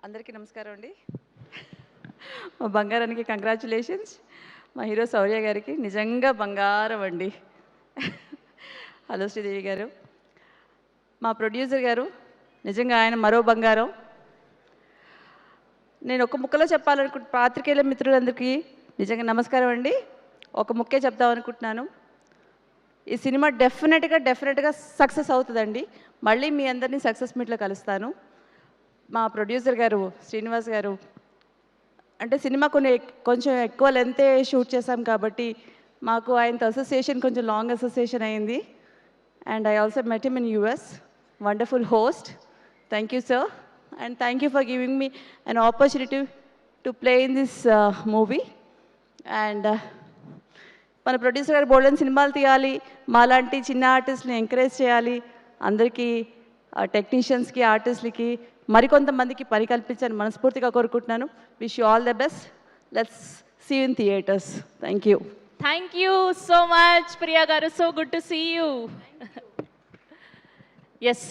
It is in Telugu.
అందరికీ నమస్కారం అండి. మా బంగారానికి కంగ్రాచులేషన్స్. మా హీరో శౌర్య గారికి నిజంగా బంగారం అండి. హలో శ్రీదేవి గారు. మా ప్రొడ్యూసర్ గారు నిజంగా ఆయన మరో బంగారం. నేను ఒక ముక్కలో పాత్రికేయుల మిత్రులందరికీ నిజంగా నమస్కారం అండి. ఒక ముక్కే చెప్దాం అనుకుంటున్నాను. ఈ సినిమా డెఫినెట్గా సక్సెస్ అవుతుందండి. మళ్ళీ మీ అందరినీ సక్సెస్ మీట్లో కలుస్తాను. మా ప్రొడ్యూసర్ గారు శ్రీనివాస్ గారు అంటే సినిమా కొంచెం ఎక్కువ లెంతే షూట్ చేశాం కాబట్టి మాకు ఆయనతో అసోసియేషన్ కొంచెం లాంగ్ అసోసియేషన్ అయింది. And I also met him in US. Wonderful host. Thank you sir. And thank you for giving me an opportunity to play in this movie. And మన ప్రొడ్యూసర్ గారు బోల్డెన్ సినిమాలు తీయాలి, మాలాంటి చిన్న ఆర్టిస్ట్ని ఎంకరేజ్ చేయాలి, అందరికీ టెక్నీషియన్స్కి ఆర్టిస్ట్లకి మరికొంతమందికి పని కల్పించాలని మనస్ఫూర్తిగా కోరుకుంటున్నాను. Wish you all the best. Let's see you in theatres. Thank you. Thank you so much, Priya garu. So good to see you. Yes.